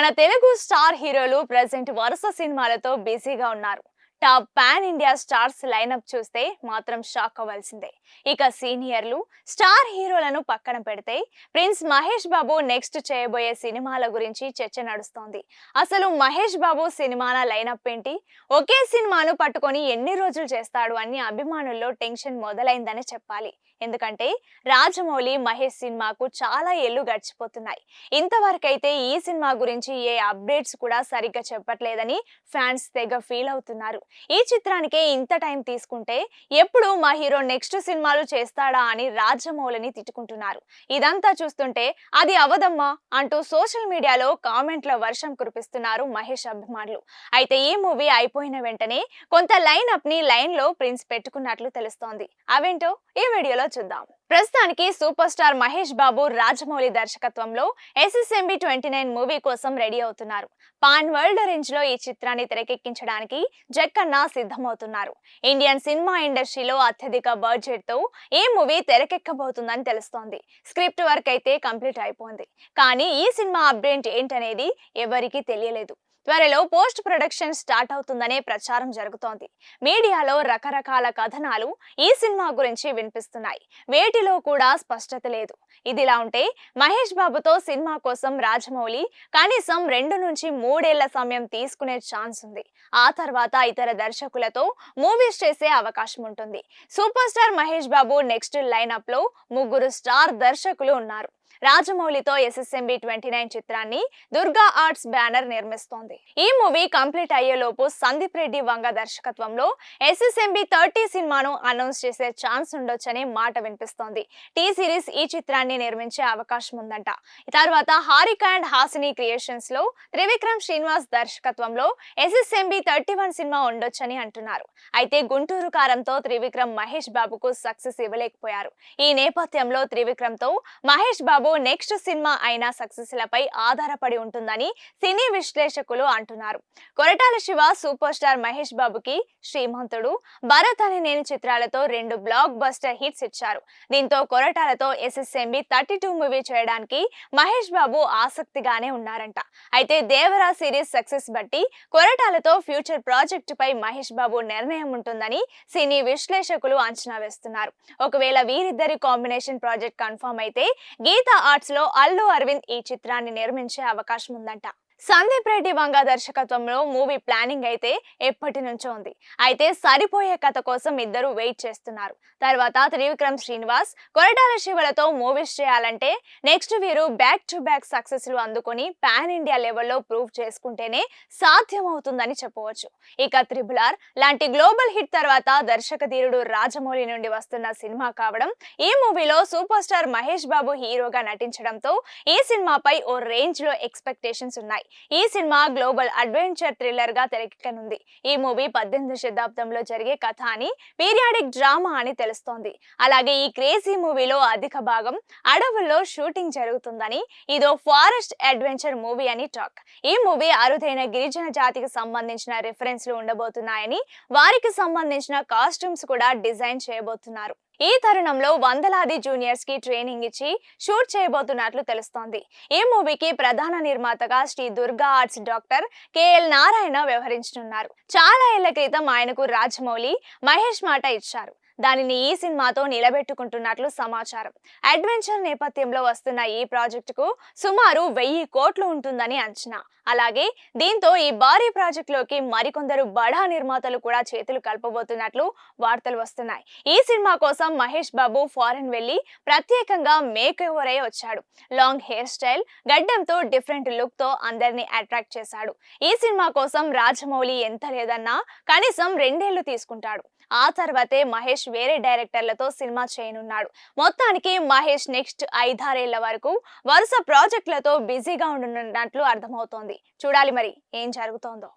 మన తెలుగు స్టార్ హీరోలు ప్రెజెంట్ వరుస సినిమాలతో బిజీగా ఉన్నారు. Top pan India stars lineup చూస్తే మాత్రం షాక్ అవ్వాల్సిందే. ఇక సీనియర్లు స్టార్ హీరోలను పక్కన పెడితే ప్రిన్స్ మహేష్ బాబు నెక్స్ట్ చేయబోయే సినిమాల గురించి చర్చ నడుస్తోంది. అసలు మహేష్ బాబు సినిమాల లైనప్ ఏంటి, ఒకే సినిమాను పట్టుకొని ఎన్ని రోజులు చేస్తాడు అని అభిమానుల్లో టెన్షన్ మొదలైందని చెప్పాలి. ఎందుకంటే రాజమౌళి మహేష్ సినిమాకు చాలా ఏళ్లు గడిచిపోతున్నాయి. ఇంతవరకైతే ఈ సినిమా గురించి ఏ అప్డేట్స్ కూడా సరిగ్గా చెప్పట్లేదని ఫ్యాన్స్ తెగ ఫీల్ అవుతున్నారు. ఈ చిత్రానికే ఇంత టైం తీసుకుంటే ఎప్పుడు మా హీరో నెక్స్ట్ సినిమాలు చేస్తాడా అని రాజమౌళిని తిట్టుకుంటున్నారు. ఇదంతా చూస్తుంటే అది అవదమ్మా అంటూ సోషల్ మీడియాలో కామెంట్ల వర్షం కురిపిస్తున్నారు మహేష్ అభిమానులు. అయితే ఈ మూవీ అయిపోయిన వెంటనే కొంత లైన్ అప్ ని లైన్ లో ప్రిన్స్ పెట్టుకున్నట్లు తెలుస్తోంది. అవేంటో ఈ వీడియోలో చూద్దాం. ప్రస్తుతానికి సూపర్ స్టార్ మహేష్ బాబు రాజమౌళి దర్శకత్వంలో SSMB 29 మూవీ కోసం రెడీ అవుతున్నారు. పాన్ వరల్డ్ రేంజ్ లో ఈ చిత్రాన్ని తెరకెక్కించడానికి జక్కన్న సిద్ధమవుతున్నారు. ఇండియన్ సినిమా ఇండస్ట్రీలో అత్యధిక బడ్జెట్ తో ఈ మూవీ తెరకెక్కబోతుందని తెలుస్తోంది. స్క్రిప్ట్ వర్క్ అయితే కంప్లీట్ అయిపోయింది. కానీ ఈ సినిమా అప్డేట్ ఏంటనేది ఎవరికీ తెలియలేదు. త్వరలో పోస్ట్ ప్రొడక్షన్ స్టార్ట్ అవుతుందనే ప్రచారం జరుగుతోంది. మీడియాలో రకరకాల కథనాలు ఈ సినిమా గురించి వినిపిస్తున్నాయి. వేటిలో కూడా స్పష్టత లేదు. ఇదిలా ఉంటే మహేష్ బాబుతో సినిమా కోసం రాజమౌళి కనీసం 2 నుంచి 3 ఏళ్ల సమయం తీసుకునే ఛాన్స్ ఉంది. ఆ తర్వాత ఇతర దర్శకులతో మూవీస్ చేసే అవకాశం ఉంటుంది. Super star Mahesh Babu next lineup లో 3 స్టార్ దర్శకులు ఉన్నారు. రాజమౌళితో SSMB 29 చిత్రాన్ని దుర్గా ఆర్ట్స్ బ్యానర్ నిర్మిస్తోంది. ఈ మూవీ కంప్లీట్ అయ్యేలోపు సందీప్ రెడ్డి వంగ దర్శకత్వంలో SSMB 30 సినిమాను అనౌన్స్ చేసే ఛాన్స్ ఉండొచ్చని మాట వినిపిస్తోంది. టీ సిరీస్ ఈ చిత్రాన్ని నిర్మించే అవకాశం ఉందంట. తర్వాత హారిక అండ్ హాసిని క్రియేషన్స్ లో త్రివిక్రమ్ శ్రీనివాస్ దర్శకత్వంలో SSMB 31 సినిమా ఉండొచ్చని అంటున్నారు. అయితే గుంటూరు కారంతో త్రివిక్రమ్ మహేష్ బాబుకు సక్సెస్ ఇవ్వలేకపోయారు. ఈ నేపథ్యంలో త్రివిక్రమ్ తో మహేష్ బాబు నెక్స్ట్ సినిమా అయిన సక్సెస్ లపై ఆధారపడి ఉంటుందని సినీ విశ్లేషకులు అంటున్నారు. కొరటాల శివ సూపర్ స్టార్ మహేష్ బాబుకి శ్రీమంతుడు, భరత్ అనే నేను చిత్రాలతో 2 బ్లాక్ బస్టర్ హిట్స్ ఇచ్చారు. దీంతో కొరటాలతో SSMB 32 మూవీ చేయడానికి మహేష్ బాబు ఆసక్తిగానే ఉన్నారంట. అయితే దేవరా సిరీస్ సక్సెస్ బట్టి కొరటాలతో ఫ్యూచర్ ప్రాజెక్టు పై మహేష్ బాబు నిర్ణయం ఉంటుందని సినీ విశ్లేషకులు అంచనా వేస్తున్నారు. ఒకవేళ వీరిద్దరి కాంబినేషన్ ప్రాజెక్ట్ కన్ఫర్మ్ అయితే గీతా ఆర్ట్స్ లో అల్లు అరవింద్ ఈ చిత్రాన్ని నిర్మించే అవకాశం ఉందంట. సందీప్ రెడ్డి వంగ దర్శకత్వంలో మూవీ ప్లానింగ్ అయితే ఎప్పటి నుంచో ఉంది. అయితే సరిపోయే కథ కోసం ఇద్దరు వెయిట్ చేస్తున్నారు. తర్వాత త్రివిక్రమ్ శ్రీనివాస్, కొరటాల శివలతో మూవీస్ చేయాలంటే నెక్స్ట్ వీరు బ్యాక్ టు బ్యాక్ సక్సెస్ లు అందుకొని పాన్ ఇండియా లెవెల్లో ప్రూవ్ చేసుకుంటేనే సాధ్యమవుతుందని చెప్పవచ్చు. ఇక RRR లాంటి గ్లోబల్ హిట్ తర్వాత దర్శక ధీరుడు రాజమౌళి నుండి వస్తున్న సినిమా కావడం, ఈ మూవీలో సూపర్ స్టార్ మహేష్ బాబు హీరోగా నటించడంతో ఈ సినిమాపై ఓ రేంజ్ లో ఎక్స్పెక్టేషన్స్ ఉన్నాయి. ఈ సినిమా గ్లోబల్ అడ్వెంచర్ థ్రిల్లర్ గా తెరకెక్కనుంది. ఈ మూవీ 18వ శతాబ్దంలో జరిగే కథ అని, పీరియాడిక్ డ్రామా అని తెలుస్తోంది. అలాగే ఈ క్రేజీ మూవీలో అధిక భాగం అడవుల్లో షూటింగ్ జరుగుతుందని, ఇదో ఫారెస్ట్ అడ్వెంచర్ మూవీ అని టాక్. ఈ మూవీ అరుదైన గిరిజన జాతికి సంబంధించిన రిఫరెన్స్లు ఉండబోతున్నాయని, వారికి సంబంధించిన కాస్ట్యూమ్స్ కూడా డిజైన్ చేయబోతున్నారు. ఈ తరుణంలో వందలాది జూనియర్స్ కి ట్రైనింగ్ ఇచ్చి షూట్ చేయబోతున్నట్లు తెలుస్తోంది. ఈ మూవీకి ప్రధాన నిర్మాతగా Shri Durga Arts doctor KL Narayana వ్యవహరించనున్నారు. చాలా ఏళ్ల క్రితం ఆయనకు రాజమౌళి మహేష్ మాట ఇచ్చారు. దానిని ఈ సినిమాతో నిలబెట్టుకుంటున్నట్లు సమాచారం. అడ్వెంచర్ నేపథ్యంలో వస్తున్న ఈ ప్రాజెక్టుకు సుమారు 1000 కోట్లు ఉంటుందని అంచనా. అలాగే దీంతో ఈ భారీ ప్రాజెక్టులోకి మరికొందరు బడా నిర్మాతలు కూడా చేతులు కలపబోతున్నట్లు వార్తలు వస్తున్నాయి. ఈ సినిమా కోసం మహేష్ బాబు ఫారెన్ వెళ్లి ప్రత్యేకంగా మేక్ ఓవర్ అయి వచ్చాడు. లాంగ్ హెయిర్ స్టైల్, గడ్డంతో డిఫరెంట్ లుక్ తో అందరినీ అట్రాక్ట్ చేశాడు. ఈ సినిమా కోసం రాజమౌళి ఎంత లేదన్నా కనీసం 2 ఏళ్లు తీసుకుంటాడు. ఆ తర్వాతే మహేష్ వేరే డైరెక్టర్లతో సినిమా చేయనున్నాడు. మొత్తానికి మహేష్ నెక్స్ట్ 5-6 ఏళ్ల వరకు వరుస ప్రాజెక్టులతో బిజీగా ఉండనున్నట్లు అర్థమవుతోంది. చూడాలి మరి ఏం జరుగుతోందో.